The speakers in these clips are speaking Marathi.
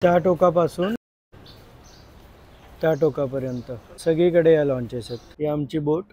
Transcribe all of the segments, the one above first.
त्या टोकापासून त्या टोकापर्यंत सगळीकडे या लॉन्चेस आहेत। ही आमची बोट,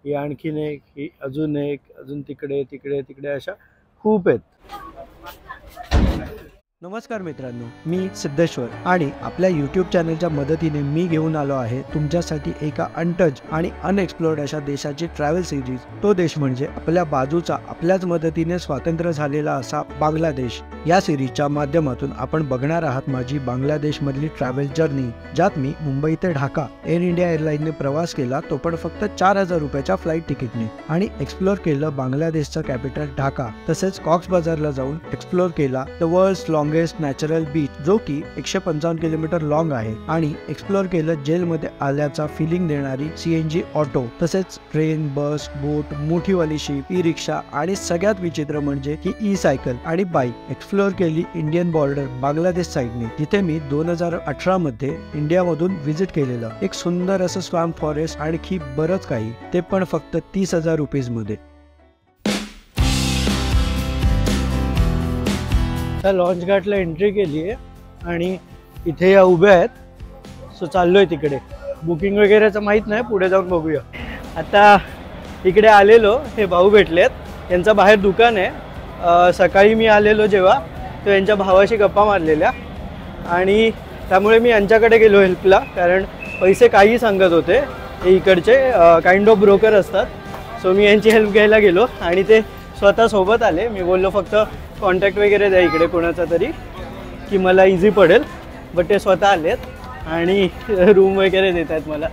ही आणखीन एक, ही अजून एक, अजून तिकडे तिकडे तिकडे अशा खूप आहेत। नमस्कार मित्रांनो, मी सिद्धेश्वर आणि आपल्या यूट्यूब चॅनलच्या मदतीने मी घेऊन आलो आहे तुमच्यासाठी एका अनटच आणि अनएक्सप्लोर्ड अशा देशाची ट्रॅव्हल सिरीज। तो देश म्हणजे आपल्या बाजूचा, आपल्याच मदतीने स्वातंत्र्य झालेला असा बांगलादेश। या सिरीजच्या माध्यमातून आपण बघणार आहात माझी बांगलादेश मधली ट्रॅव्हल जर्नी, ज्यात मी मुंबई ते ढाका एअर इंडिया एअरलाइनने प्रवास केला, तो पण फक्त 4000 रुपयाच्या फ्लाईट तिकीटने, आणि एक्सप्लोर केलं बांगलादेशचं कॅपिटल ढाका। तसेच कॉक्स बाजारला जाऊन एक्सप्लोर केला the world's longest natural beach, जो की 155 किलोमीटर लॉंग आहे, आणि एक्सप्लोर केलं जेलमध्ये आल्याचा फिलिंग देणारी सीएनजी ऑटो, तसेच ट्रेन, बस, बोट, मोठीवाली शिप, ई रिक्षा, आणि सगळ्यात विचित्र म्हणजे की ई सायकल आणि बाईक। एक्सप्लोर केली इंडियन बॉर्डर बांगलादेश साइडने, जिथे मी 2018 मध्ये इंडिया मधून व्हिजिट केलेलं एक सुंदर असं स्वॅम्प फॉरेस्ट, आणखी बरंच काही, ते पण फक्त 30,000 रुपीज मध्ये। त्या लॉन्च घाटला एंट्री केली आहे आणि इथे या उभ्या आहेत, सो चाललोय तिकडे। बुकिंग वगैरेचं माहित नाही, पुढे जाऊन बघूया। आता इकडे आलेलो, हे भाऊ भेटलेत, यांचं बाहेर दुकान आहे। सकाळी मी आलेलो जेव्हा, तो यांच्या भावाशी गप्पा मारलेल्या, आणि त्यामुळे मी यांच्याकडे गेलो हेल्पला, कारण पैसे काही सांगत होते। हे इकडचे काइंड ऑफ ब्रोकर असतात, सो मी यांची हेल्प घ्यायला गेलो आणि ते स्वतः सोबत आले। मी बोललो फक्त कॉन्टॅक्ट वगैरे द्या इकडे कोणाचा तरी, की मला इझी पडेल, बट ते स्वतः आलेत आणि रूम वगैरे देत आहेत मला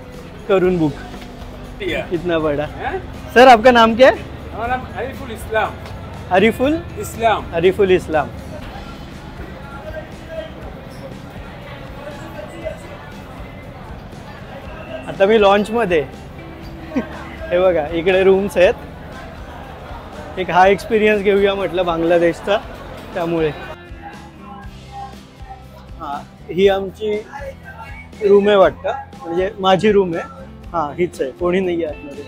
करून बुक। कितना बड़ा सर, आपका नाम क्या है? हमारा नाम अरीफुल इस्लाम। अरीफुल इस्लाम। अरीफुल इस्लाम। आता मी लॉन्च मध्ये हे बघा, इकडे रूम्स आहेत। एक हा एक्सपिरियन्स घेऊया म्हटलं बांगलादेशचा, त्यामुळे हा ही आमची रूम आहे वाटतं, म्हणजे माझी रूम आहे। हाँ हीच है, कोणी नहीं है आतमध्ये।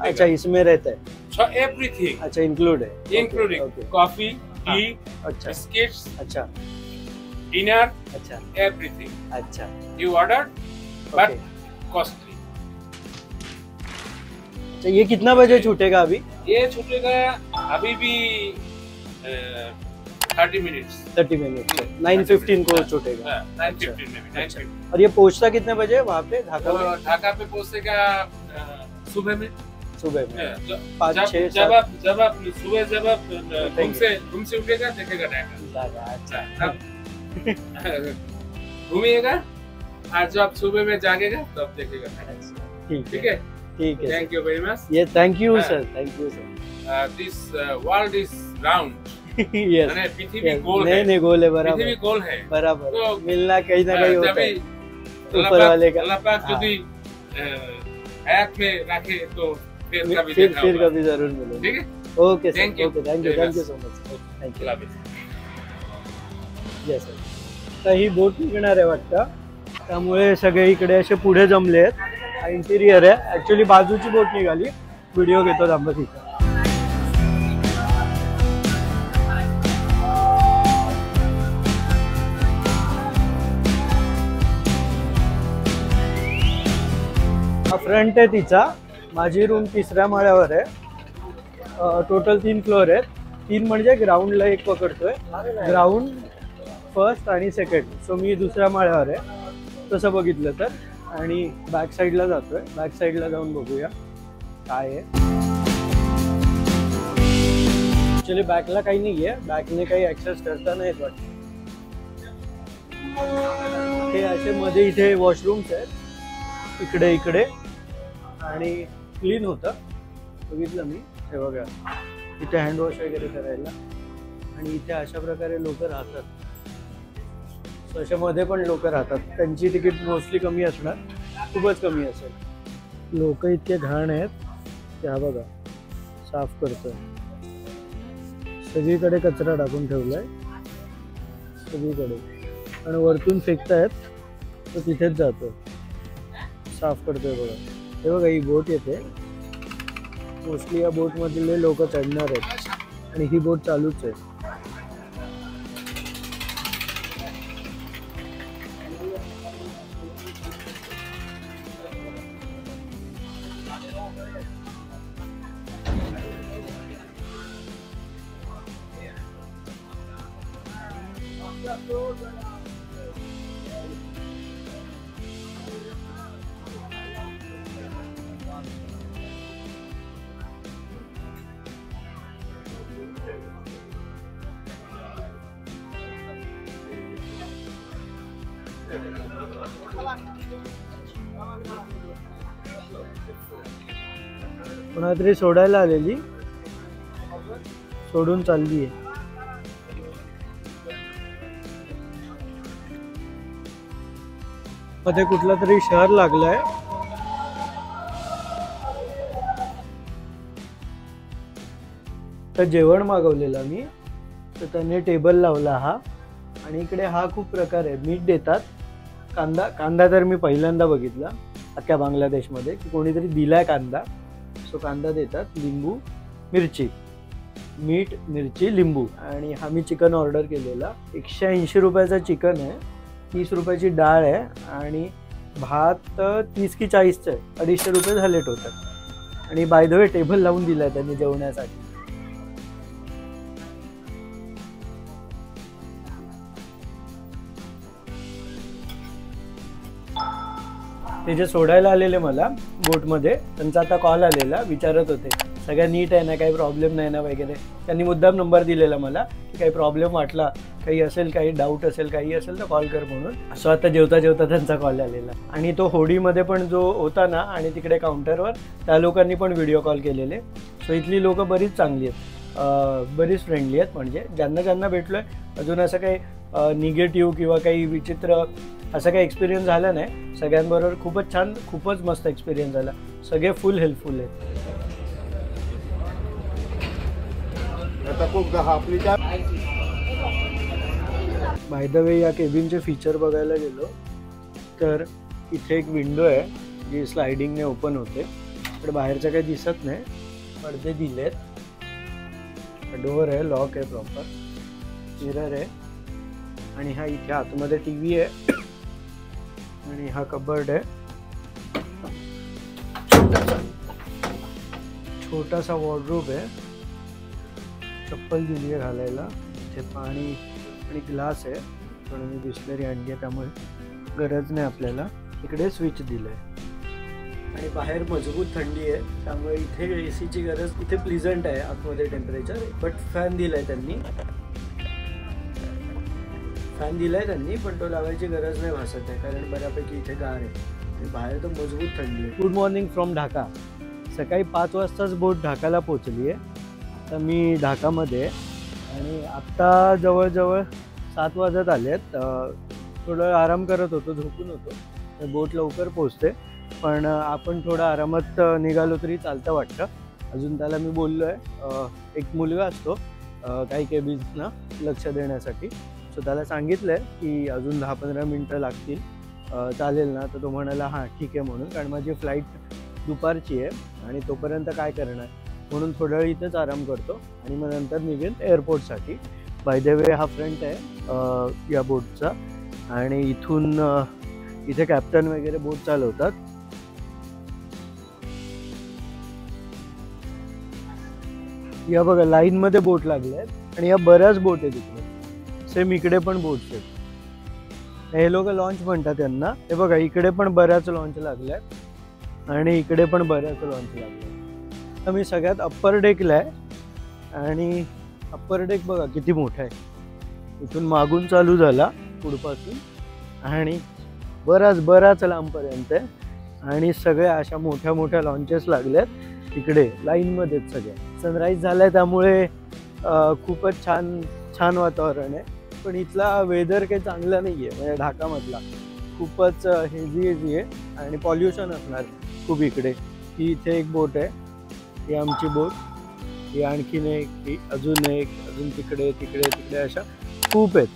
अच्छा, इसमें रहता है एवरीथिंग। अच्छा, इंक्लूड है, इंक्लूडिंग कॉफी, टी, अच्छा, बिस्किट्स, अच्छा, डिनर, अच्छा, एवरीथिंग। अच्छा, यू ऑर्डर बट कॉस्टली। अच्छा, ये कितना बजे छूटेगा अभी? ये छूटेगा अभी भी 30 मिनट्स। 30 मिनट 9:15 को छूटेगा। 9:15 में भी। अच्छा। और ये पहुंचता कितने बजे वहाँ पे ढाका में? ढाका पे पहुंचेगा सुबह में। सुबह में 5-6 जब आप सुबह जब आप रूम से उठेगा देखेगा ढाका। अच्छा, घूमिएगा, आज जब आप सुबह में जागेगा तब देखेगा ढाका। ठीक है, ठीक है। Thank you very much. ये thank you sir, thank you sir. This world is round. Yes, पृथ्वी गोल है। नहीं गोल है, बराबर, पृथ्वी गोल है, बराबर। तो मिलना कहीं ना कहीं होता है ऊपर वाले का। अल्लाह पाक यदि हयात में रखे तो फिर कभी जरूर मिलेंगे। ठीक है, okay sir, thank you so much, thank you. Yes sir. तर ही बोट निघणार आहे वाटतं, त्यामुळे सगळे इकडे असे पुढे जमले आहेत। इंटिरियर आहे, ऍक्च्युली बाजूची बोट निघाली, व्हिडिओ घेतो थांबा तिथं। हा फ्रंट आहे तिचा, माझी रूम 3ऱ्या माळ्यावर आहे। टोटल 3 फ्लोअर आहेत, 3 म्हणजे ग्राउंडला एक पकडतोय, ग्राउंड, फर्स्ट आणि सेकंड, सो मी 2ऱ्या माळ्यावर आहे तसं बघितलं तर। आणि बॅक साईडला जातोय, बॅक साईडला जाऊन बघूया काय आहे। ऍक्च्युली बॅकला काही नाही आहे, बॅकने काही ऍक्सेस करता नाही येत वाटतं। हे असे मध्ये इथे वॉशरूम्स आहेत, इकडे इकडे, आणि क्लीन होतं, बघितलं मी। हे बघा, इथे हँडवॉश वगैरे करायला, आणि इथे अशा प्रकारे लोक राहतात। अशा मध्ये पण लोक राहतात, त्यांची तिकीट मोस्टली कमी असणार, खूपच कमी असेल। लोक इतके घाण आहेत, त्या बघा साफ करतोय, सगळीकडे कचरा टाकून ठेवलाय सगळीकडे, आणि वरतून फेकतायत, तो तिथेच जातो, साफ करतोय बघा। हे बघा, ही बोट येते, मोस्टली या बोट मधले लोक चढणार आहेत, आणि ही बोट चालूच आहे। कोणातरी सोडायला आलेली, सोडून चालली आहे. मध्ये कुठला तरी शहर लागलाय. तर जेवण मागवलेलं मी, तर त्याने टेबल लावला हा. आणि इकडे हा खूप प्रकार आहे. मीठ देतात, कांदा तर मी पहिल्यांदा बघितला अख्ख्या बांगलादेशमध्ये की कोणीतरी दिलाय कांदा. सो कांदा देतात, लिंबू, मिरची, मीठ, मिरची, लिंबू. आणि हा मी चिकन ऑर्डर केलेला. 180 रुपयाचं चिकन आहे, 30 रुपयाची डाळ आहे आणि भात 30 की 40चं आहे. 250 रुपये झाले टोटल. आणि बाय द वे टेबल लावून दिलाय त्यांनी जेवण्यासाठी. ते जे सोडायला आलेले मला बोटमध्ये, त्यांचा आता कॉल आलेला, विचारत होते सगळं नीट आहे ना, काही प्रॉब्लेम नाही ना वगैरे. त्यांनी मुद्दाम नंबर दिलेला मला की काही प्रॉब्लेम वाटला, काही असेल, काही डाऊट असेल, काही असेल तर कॉल कर म्हणून. असं आता जेवता जेवता त्यांचा कॉल आलेला. आणि तो होडीमध्ये पण जो होता ना, आणि तिकडे काउंटरवर त्या लोकांनी पण व्हिडिओ कॉल केलेले. सो इथली लोकं बरीच चांगली आहेत, बरीच फ्रेंडली आहेत. म्हणजे ज्यांना ज्यांना भेटलोय अजून असं काही निगेटिव्ह किंवा काही विचित्र असं काही एक्सपिरियन्स झाला नाही. सगळ्यांबरोबर खूपच छान, खूपच मस्त एक्सपिरियन्स झाला. सगळे फुल हेल्पफुल आहेत. बाय द वे या केबिनचे फीचर बघायला गेलो तर इथे एक विंडो आहे जी स्लायडिंगने ओपन होते. इकडे बाहेरचं काही दिसत नाही, पडदे दिलेत, डोअर आहे, लॉक आहे प्रॉपर, मिरर आहे. आणि हा इथे आतमध्ये टीव्ही आहे. आणि हा कबर्ड आहे, छोटासा वॉर्डरोब आहे, चप्पल दिली आहे घालायला. इथे पाणी आणि ग्लास आहे, पण मी बिस्लरी आणली आहे त्यामुळे गरज नाही आपल्याला. इकडे स्विच दिलं आहे. आणि बाहेर मजबूत थंडी आहे त्यामुळे इथे एसीची गरज. इथे प्लीझंट आहे आतमध्ये टेम्परेचर, बट फॅन दिलाय त्यांनी, पण तो लावायची गरज नाही भासत आहे कारण बऱ्यापैकी इथे गार आहे. आणि बाहेर तर मजबूत थंडी आहे. Good morning from Dhaka. सकाळी 5 वाजताच बोट ढाकाला पोचली आहे. आता मी ढाकामध्ये आणि आत्ता जवळजवळ 7 वाजत आलेत. थोडं आराम करत होतो, झोपून होतो. बोट लवकर पोचते, पण आपण थोडं आरामात निघालो तरी चालतं वाटतं. अजून त्याला मी बोललो आहे, एक मुलगा असतो काही केबिन्सना लक्ष देण्यासाठी. सो त्याला सांगितलं आहे की अजून 10-15 मिनटं लागतील, चालेल ना. तर तो म्हणाला हां ठीक आहे म्हणून, कारण माझी फ्लाईट दुपारची आहे आणि तोपर्यंत काय करणार म्हणून थोड्या वेळ इथंच आराम करतो आणि मग नंतर निघेन एअरपोर्टसाठी. बाय द वे हा फ्रंट आहे या बोटचा. आणि इथून इथे कॅप्टन वगैरे बोट चालवतात. या बघा लाईनमध्ये बोट लागल्या आहेत आणि या बऱ्याच बोट आहेत इकडे. सेम इकडे पण बोट्स आहेत. हे लोक लॉन्च म्हणतात त्यांना. हे बघा इकडे पण बऱ्याच लॉन्च लागल्यात आणि इकडे पण बऱ्याच लॉन्च लागल्यात. तर मी सगळ्यात अप्पर डेकला आहे आणि अप्पर डेक बघा किती मोठा आहे. इथून मागून चालू झाला पुढपासून आणि बराच लांबपर्यंत आहे. आणि सगळ्या अशा मोठ्या मोठ्या लॉन्चेस लागल्यात इकडे लाईनमध्येच. सगळ्या सनराईज झालाय त्यामुळे खूपच छान वातावरण आहे. पण इथला वेदर काही चांगला नाही आहे. म्हणजे ढाकामधला खूपच हेजी आहे आणि पॉल्युशन असणार खूप इकडे. ही इथे एक बोट आहे, ही आमची बोट, ही आणखीन एक, ही अजून एक, अजून तिकडे अशा खूप आहेत.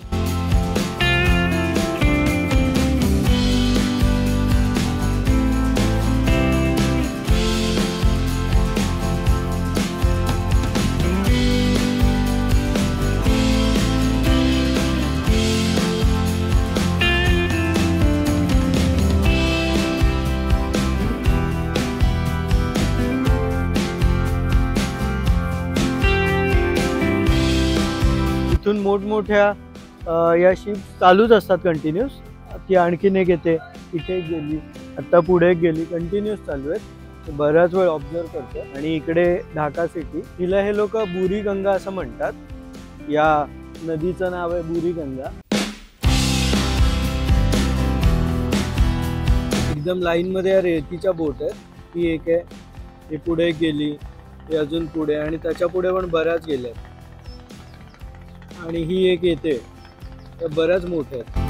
इथून मोठमोठ्या या शिप चालूच असतात कंटिन्यूस. ती आणखीन एक येते, इथे एक गेली, आता पुढे एक गेली, कंटिन्यूस चालू आहेत. बराच वेळ ऑब्झर्व करतो. आणि इकडे ढाका सिटी, तिला हे लोक बुरी गंगा असं म्हणतात. या नदीचं नाव आहे बुरी गंगा. एकदम लाईन मध्ये या रेतीच्या बोट आहेत. ही एक आहे, ही पुढे एक गेली, ही अजून पुढे, आणि त्याच्या पुढे पण बऱ्याच गेल्या. आणि ही एक येते, त्या बऱ्याच मोठ्या आहेत.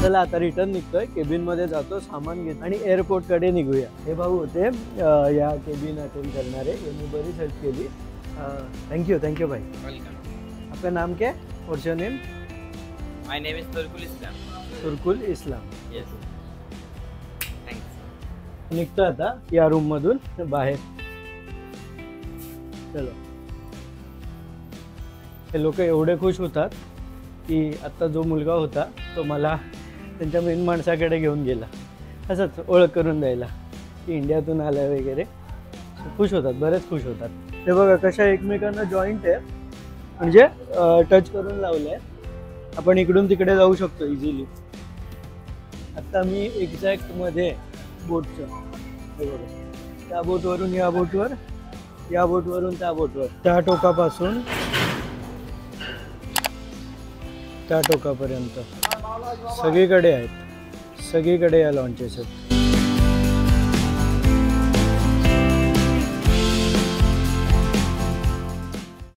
चला आता रिटर्न निघतोय, केबिन मध्ये जातो, सामान घेतो आणि एअरपोर्ट कडे निघूया. हे भाऊ होते या केबिन अटेंड करणारे, यांनी बरीच हेल्प केली. थँक्यू भाई. वेलकम. आपका नाम क्या है? What's your name? My name is Turkul Islam. Turkul Islam. Yes. Thanks. निघतो आता या रूम मधून बाहेर. चलो. हे लोक एवढे खुश होतात की आता जो मुलगा होता तो मला त्यांच्या मेन माणसाकडे घेऊन गेला, असंच ओळख करून द्यायला की इंडियातून आलाय वगैरे. खुश होतात, बरेच खुश होतात. ते बघा कशा एकमेकांना जॉईंट आहे, म्हणजे टच करून लावलंय. आपण इकडून तिकडे जाऊ शकतो इझिली. आता मी एक्झॅक्ट मध्ये बोटचं, हे बघा, त्या बोटवरून या बोटवर, या बोटवरून त्या बोटवर, त्या टोकापासून त्या टोकापर्यंत सगळीकडे आहेत. सगळीकडे या लॉन्चेस आहेत.